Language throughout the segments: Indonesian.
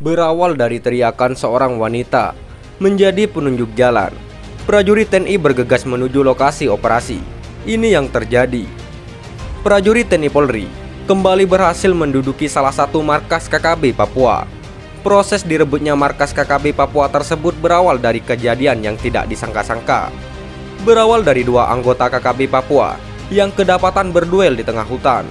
Berawal dari teriakan seorang wanita menjadi penunjuk jalan, prajurit TNI bergegas menuju lokasi operasi. Ini yang terjadi. Prajurit TNI Polri kembali berhasil menduduki salah satu markas KKB Papua. Proses direbutnya markas KKB Papua tersebut berawal dari kejadian yang tidak disangka-sangka. Berawal dari dua anggota KKB Papua yang kedapatan berduel di tengah hutan.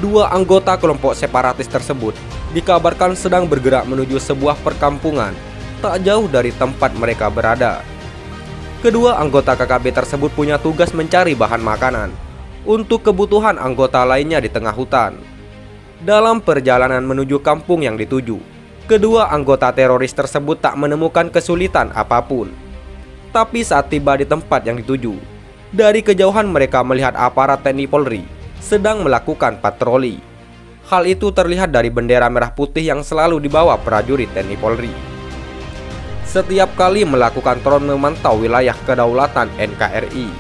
Dua anggota kelompok separatis tersebut dikabarkan sedang bergerak menuju sebuah perkampungan tak jauh dari tempat mereka berada. Kedua anggota KKB tersebut punya tugas mencari bahan makanan untuk kebutuhan anggota lainnya di tengah hutan. Dalam perjalanan menuju kampung yang dituju, kedua anggota teroris tersebut tak menemukan kesulitan apapun. Tapi saat tiba di tempat yang dituju, dari kejauhan mereka melihat aparat TNI Polri sedang melakukan patroli. Hal itu terlihat dari bendera merah putih yang selalu dibawa prajurit TNI Polri. Setiap kali melakukan drone memantau wilayah kedaulatan NKRI.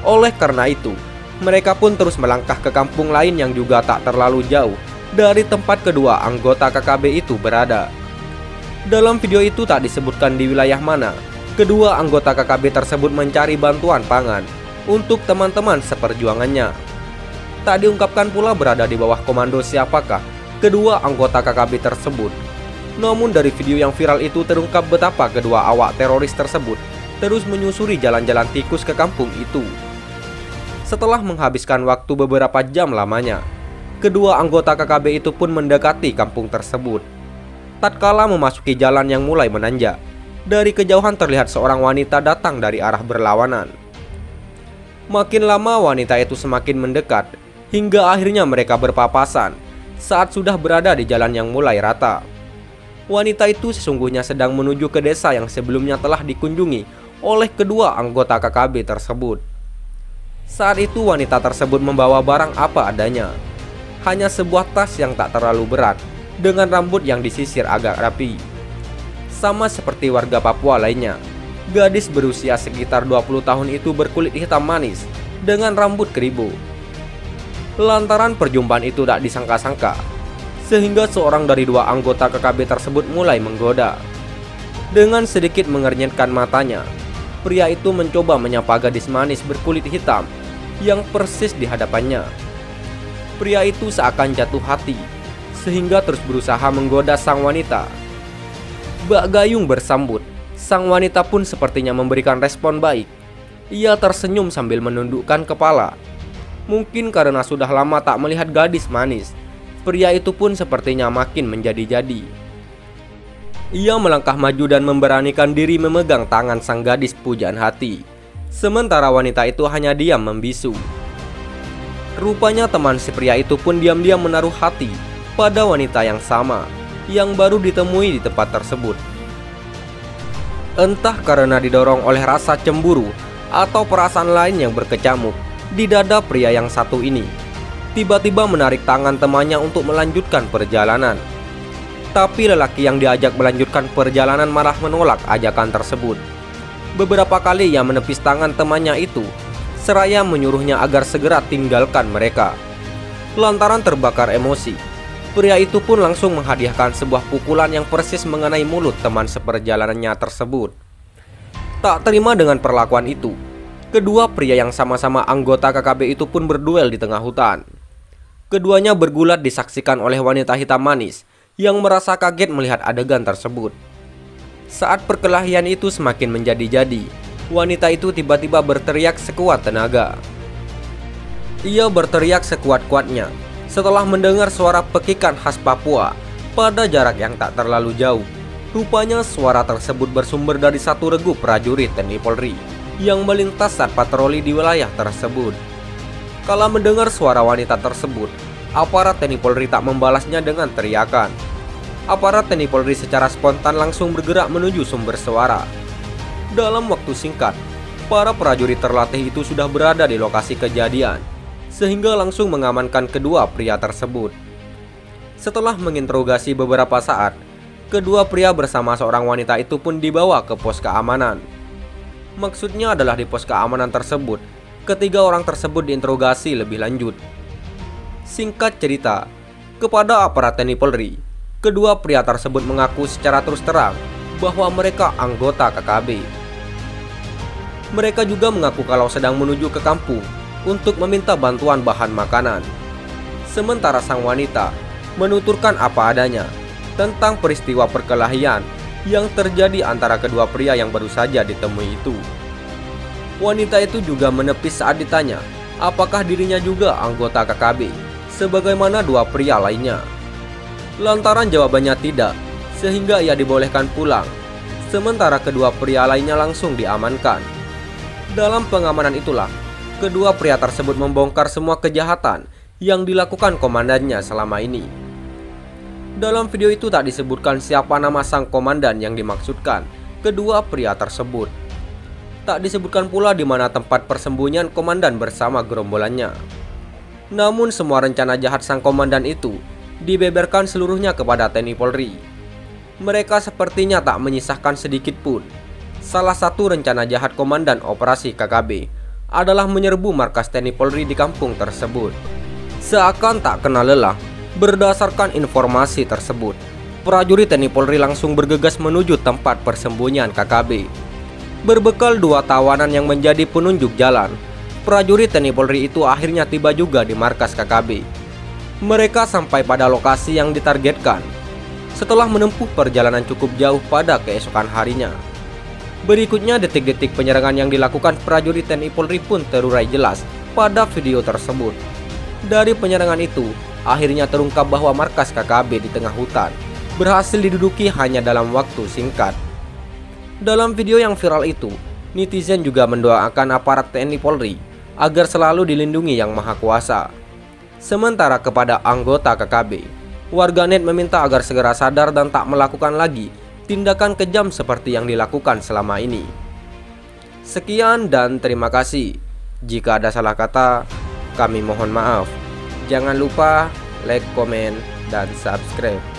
Oleh karena itu, mereka pun terus melangkah ke kampung lain yang juga tak terlalu jauh dari tempat kedua anggota KKB itu berada. Dalam video itu tak disebutkan di wilayah mana kedua anggota KKB tersebut mencari bantuan pangan untuk teman-teman seperjuangannya. Tak diungkapkan pula berada di bawah komando siapakah kedua anggota KKB tersebut. Namun dari video yang viral itu terungkap betapa kedua awak teroris tersebut terus menyusuri jalan-jalan tikus ke kampung itu. Setelah menghabiskan waktu beberapa jam lamanya, kedua anggota KKB itu pun mendekati kampung tersebut. Tatkala memasuki jalan yang mulai menanjak, dari kejauhan terlihat seorang wanita datang dari arah berlawanan. Makin lama wanita itu semakin mendekat, hingga akhirnya mereka berpapasan saat sudah berada di jalan yang mulai rata. Wanita itu sesungguhnya sedang menuju ke desa yang sebelumnya telah dikunjungi oleh kedua anggota KKB tersebut. Saat itu wanita tersebut membawa barang apa adanya. Hanya sebuah tas yang tak terlalu berat, dengan rambut yang disisir agak rapi. Sama seperti warga Papua lainnya, gadis berusia sekitar 20 tahun itu berkulit hitam manis dengan rambut keribu. Lantaran perjumpaan itu tak disangka-sangka, sehingga seorang dari dua anggota KKB tersebut mulai menggoda. Dengan sedikit mengernyitkan matanya, pria itu mencoba menyapa gadis manis berkulit hitam yang persis di hadapannya. Pria itu seakan jatuh hati, sehingga terus berusaha menggoda sang wanita. Bak Gayung bersambut, sang wanita pun sepertinya memberikan respon baik. Ia tersenyum sambil menundukkan kepala. Mungkin karena sudah lama tak melihat gadis manis, pria itu pun sepertinya makin menjadi-jadi. Ia melangkah maju dan memberanikan diri memegang tangan sang gadis pujaan hati. Sementara wanita itu hanya diam membisu. Rupanya teman si pria itu pun diam-diam menaruh hati pada wanita yang sama yang baru ditemui di tempat tersebut. Entah karena didorong oleh rasa cemburu atau perasaan lain yang berkecamuk, di dada pria yang satu ini tiba-tiba menarik tangan temannya untuk melanjutkan perjalanan. Tapi lelaki yang diajak melanjutkan perjalanan malah menolak ajakan tersebut. Beberapa kali ia menepis tangan temannya itu, seraya menyuruhnya agar segera tinggalkan mereka. Lantaran terbakar emosi, pria itu pun langsung menghadiahkan sebuah pukulan yang persis mengenai mulut teman seperjalanannya tersebut. Tak terima dengan perlakuan itu, kedua pria yang sama-sama anggota KKB itu pun berduel di tengah hutan. Keduanya bergulat disaksikan oleh wanita hitam manis yang merasa kaget melihat adegan tersebut. Saat perkelahian itu semakin menjadi-jadi, wanita itu tiba-tiba berteriak sekuat tenaga. Ia berteriak sekuat-kuatnya setelah mendengar suara pekikan khas Papua pada jarak yang tak terlalu jauh. Rupanya suara tersebut bersumber dari satu regu prajurit TNI Polri yang melintas saat patroli di wilayah tersebut. Kala mendengar suara wanita tersebut, aparat TNI Polri tak membalasnya dengan teriakan. Aparat TNI Polri secara spontan langsung bergerak menuju sumber suara. Dalam waktu singkat, para prajurit terlatih itu sudah berada di lokasi kejadian, sehingga langsung mengamankan kedua pria tersebut. Setelah menginterogasi beberapa saat, kedua pria bersama seorang wanita itu pun dibawa ke pos keamanan. Maksudnya adalah di pos keamanan tersebut, ketiga orang tersebut diinterogasi lebih lanjut. Singkat cerita, kepada aparat TNI Polri, Kedua pria tersebut mengaku secara terus terang bahwa mereka anggota KKB. Mereka juga mengaku kalau sedang menuju ke kampung untuk meminta bantuan bahan makanan. Sementara sang wanita menuturkan apa adanya tentang peristiwa perkelahian yang terjadi antara kedua pria yang baru saja ditemui itu. Wanita itu juga menepis saat ditanya apakah dirinya juga anggota KKB sebagaimana dua pria lainnya. Lantaran jawabannya tidak, sehingga ia dibolehkan pulang. Sementara kedua pria lainnya langsung diamankan. Dalam pengamanan itulah, kedua pria tersebut membongkar semua kejahatan yang dilakukan komandannya selama ini. Dalam video itu tak disebutkan siapa nama sang komandan yang dimaksudkan kedua pria tersebut. Tak disebutkan pula di mana tempat persembunyian komandan bersama gerombolannya. Namun semua rencana jahat sang komandan itu dibeberkan seluruhnya kepada TNI Polri. Mereka sepertinya tak menyisahkan sedikit pun. Salah satu rencana jahat komandan operasi KKB adalah menyerbu markas TNI Polri di kampung tersebut. Seakan tak kenal lelah, berdasarkan informasi tersebut, prajurit TNI Polri langsung bergegas menuju tempat persembunyian KKB. Berbekal dua tawanan yang menjadi penunjuk jalan, prajurit TNI Polri itu akhirnya tiba juga di markas KKB. Mereka sampai pada lokasi yang ditargetkan setelah menempuh perjalanan cukup jauh pada keesokan harinya. Berikutnya detik-detik penyerangan yang dilakukan prajurit TNI Polri pun terurai jelas pada video tersebut. Dari penyerangan itu, akhirnya terungkap bahwa markas KKB di tengah hutan berhasil diduduki hanya dalam waktu singkat. Dalam video yang viral itu, netizen juga mendoakan aparat TNI Polri agar selalu dilindungi Yang Maha Kuasa. Sementara kepada anggota KKB, warganet meminta agar segera sadar dan tak melakukan lagi tindakan kejam seperti yang dilakukan selama ini. Sekian dan terima kasih. Jika ada salah kata, kami mohon maaf. Jangan lupa like, komen, dan subscribe.